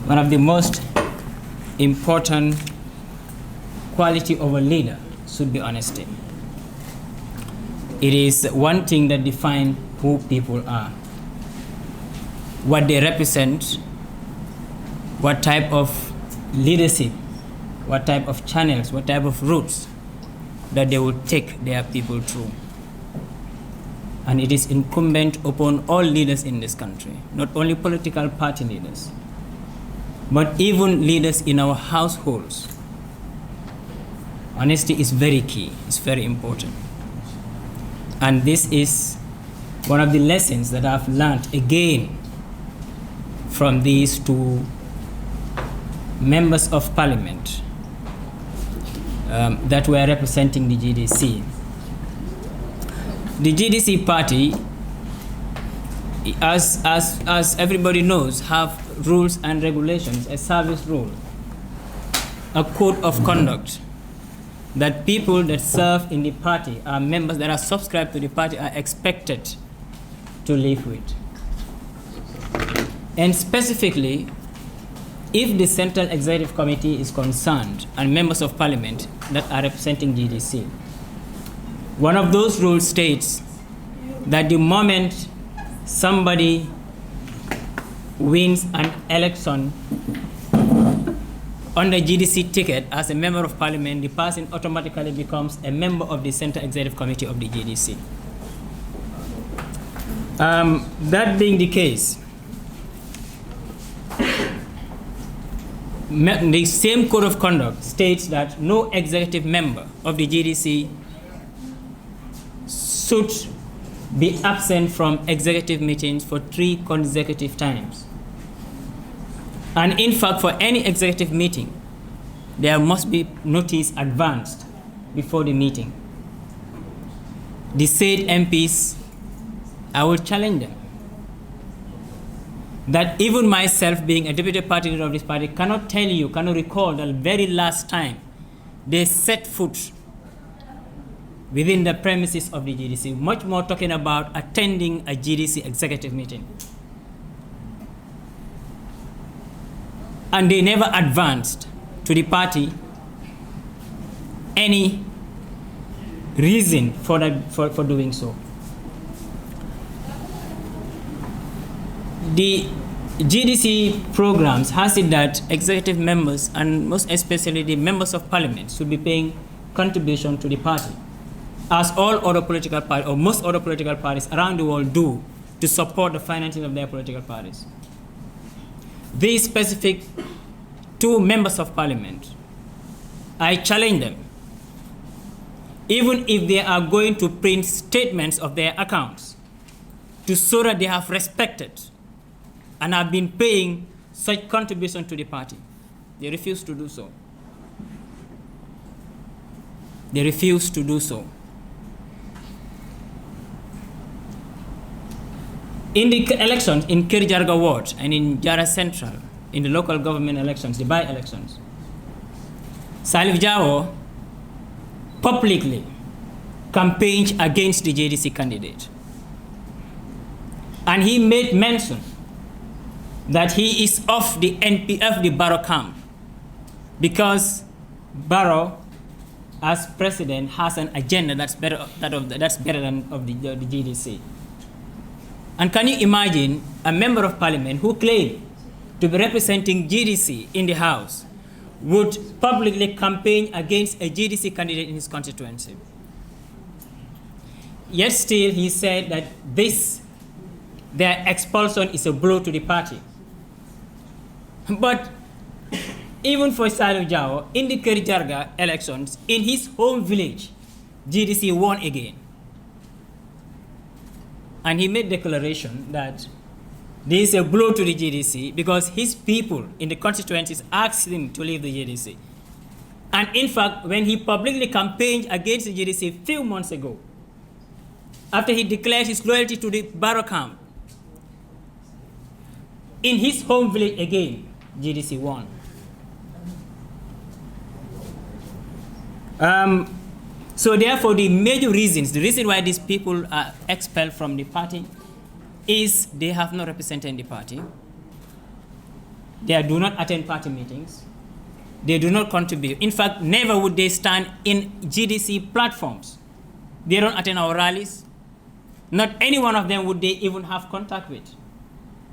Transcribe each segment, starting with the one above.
One of the most important quality of a leader should be honesty. It is one thing that defines who people are, what they represent, what type of leadership, what type of channels, what type of routes that they will take their people through. And it is incumbent upon all leaders in this country, not only political party leaders, but even leaders in our households. Honesty is very key, it's very important. And this is one of the lessons that I've learned again from these two members of parliament that were representing the GDC. The GDC party, as everybody knows, have rules and regulations, a service rule, a code of conduct that people that serve in the party are members that are subscribed to the party are expected to live with. And specifically, if the Central Executive Committee is concerned and members of parliament that are representing GDC, one of those rules states that the moment somebody wins an election on the GDC ticket as a member of parliament, the person automatically becomes a member of the Central Executive Committee of the GDC. That being the case, the same code of conduct states that no executive member of the GDC should be absent from executive meetings for 3 consecutive times. And in fact, for any executive meeting, there must be notice advanced before the meeting. The said MPs, I will challenge them that even myself, being a deputy party leader of this party, cannot recall the very last time they set foot within the premises of the GDC, much more talking about attending a GDC executive meeting. And they never advanced to the party any reason for doing so. The GDC programs has it that executive members, and most especially the members of parliament, should be paying contribution to the party, as all other political parties, or most other political parties around the world do, to support the financing of their political parties. These specific 2 members of parliament, I challenge them, even if they are going to print statements of their accounts to show that they have respected and have been paying such contribution to the party, they refuse to do so. They refuse to do so. In the elections in Kirjarga Ward and in Jara Central, in the local government elections, the by-elections, Salif Jawo publicly campaigned against the JDC candidate. And he made mention that he is of the NPF, the Barrow camp, because Barrow, as president, has an agenda that's better than of the GDC. And can you imagine a member of parliament who claimed to be representing GDC in the House would publicly campaign against a GDC candidate in his constituency? Yet still he said that their expulsion is a blow to the party. But even for Salif Jawo, in the Kirjarga elections, in his home village, GDC won again. And he made declaration that this is a blow to the GDC because his people in the constituencies asked him to leave the GDC. And in fact, when he publicly campaigned against the GDC a few months ago, after he declared his loyalty to the Barrow camp, in his home village again, GDC won. So therefore, the major reasons, the reason why these people are expelled from the party is they have no representation in the party. They do not attend party meetings. They do not contribute. In fact, never would they stand in GDC platforms. They don't attend our rallies. Not any one of them would they even have contact with.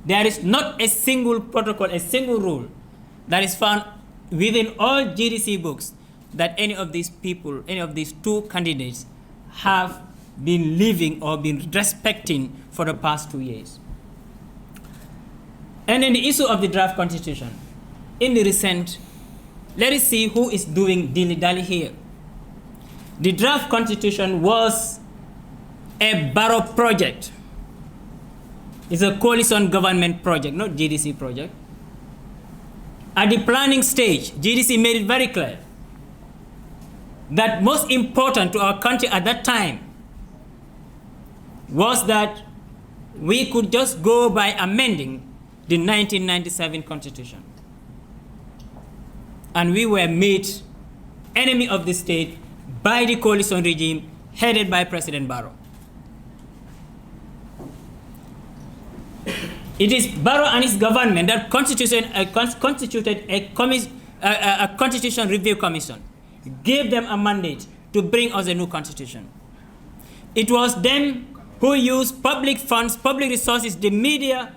There is not a single protocol, a single rule that is found within all GDC books that any of these people, any of these two candidates have been living or been respecting for the past 2 years. And then the issue of the draft constitution. In the recent, let us see who is doing dilly-dally here. The draft constitution was a Barrow project. It's a coalition government project, not GDC project. At the planning stage, GDC made it very clear that most important to our country at that time was that we could just go by amending the 1997 Constitution. And we were made enemy of the state by the coalition regime headed by President Barrow. It is Barrow and his government that constituted a constitution review commission, gave them a mandate to bring us a new constitution. It was them who used public funds, public resources, the media,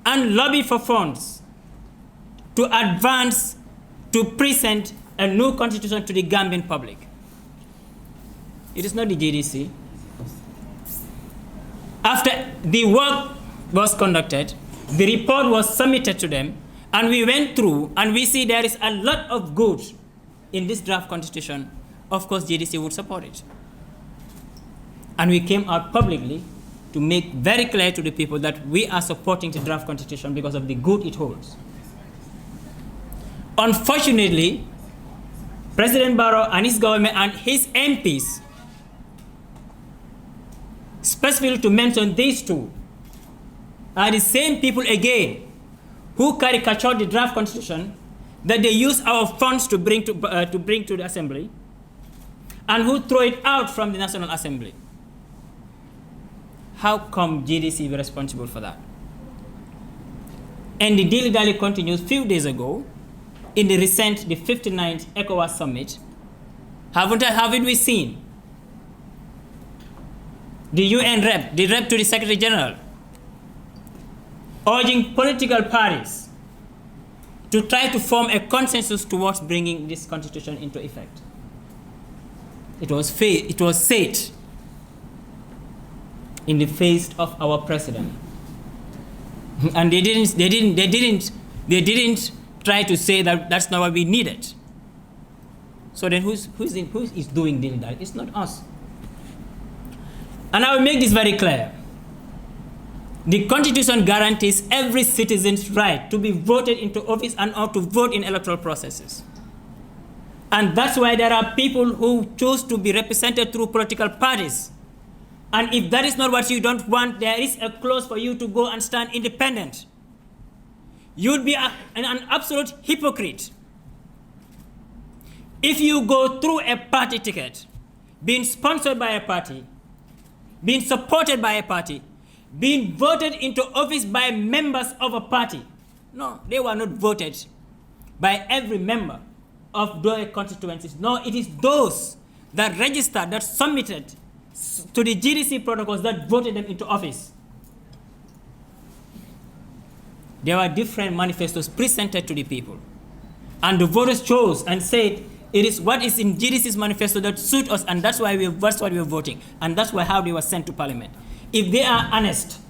and lobby for funds to advance, to present a new constitution to the Gambian public. It is not the GDC. After the work was conducted, the report was submitted to them, and we went through, and we see there is a lot of good in this draft constitution. Of course, GDC would support it. And we came out publicly to make very clear to the people that we are supporting the draft constitution because of the good it holds. Unfortunately, President Barrow and his government and his MPs, specifically to mention these two, are the same people again who caricatured the draft constitution that they use our funds to bring to the Assembly, and who throw it out from the National Assembly. How come GDC be responsible for that? And the dilly-dally continues. Few days ago, in the recent, the 59th ECOWAS summit, haven't we seen the UN rep, the rep to the Secretary General, urging political parties to try to form a consensus towards bringing this constitution into effect? It was said in the face of our president, and they didn't try to say that that's not what we needed. So then who is doing dilly-dally? It's not us. And I will make this very clear. The Constitution guarantees every citizen's right to be voted into office and or to vote in electoral processes. And that's why there are people who choose to be represented through political parties. And if that is not what you don't want, there is a clause for you to go and stand independent. You'd be an absolute hypocrite if you go through a party ticket, being sponsored by a party, being supported by a party, being voted into office by members of a party. No, they were not voted by every member of their constituencies. No, it is those that registered, that submitted to the GDC protocols that voted them into office. There were different manifestos presented to the people. And the voters chose and said, it is what is in GDC's manifesto that suits us, and that's why that's what we are voting. And that's how they were sent to Parliament. If they are honest,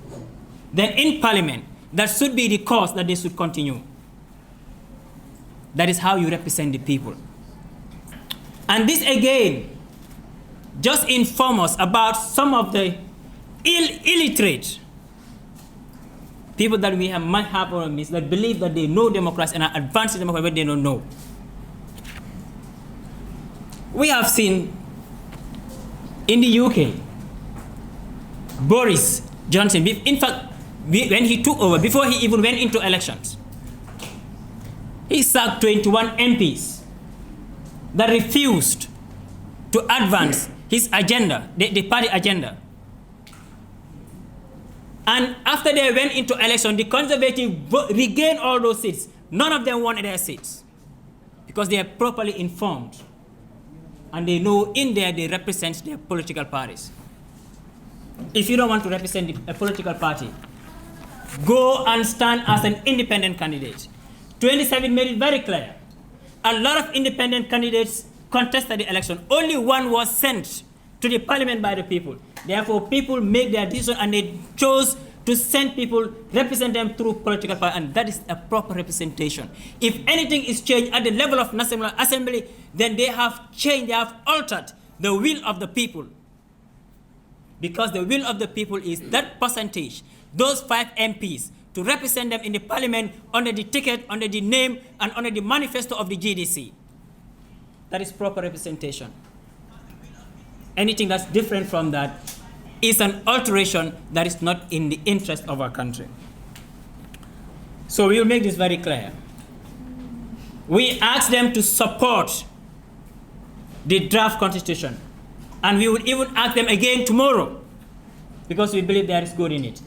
then in Parliament, that should be the cause that they should continue. That is how you represent the people. And this again, just inform us about some of the illiterate people that we might have on our midst that believe that they know democracy and are advancing democracy, but they don't know. We have seen in the UK, Boris Johnson, in fact, when he took over, before he even went into elections, he sacked 21 MPs that refused to advance his agenda, the party agenda. And after they went into election, the Conservative regained all those seats. None of them won their seats because they are properly informed. And they know in there they represent their political parties. If you don't want to represent a political party, go and stand as an independent candidate. 27 made it very clear. A lot of independent candidates contested the election. Only one was sent to the parliament by the people. Therefore, people make their decision and they chose to send people, represent them through political party, and that is a proper representation. If anything is changed at the level of National Assembly, then they have changed, they have altered the will of the people. Because the will of the people is that percentage, those 5 MPs, to represent them in the parliament under the ticket, under the name, and under the manifesto of the GDC. That is proper representation. Anything that's different from that is an alteration that is not in the interest of our country. So we will make this very clear. We ask them to support the draft constitution, and we will even ask them again tomorrow because we believe there is good in it.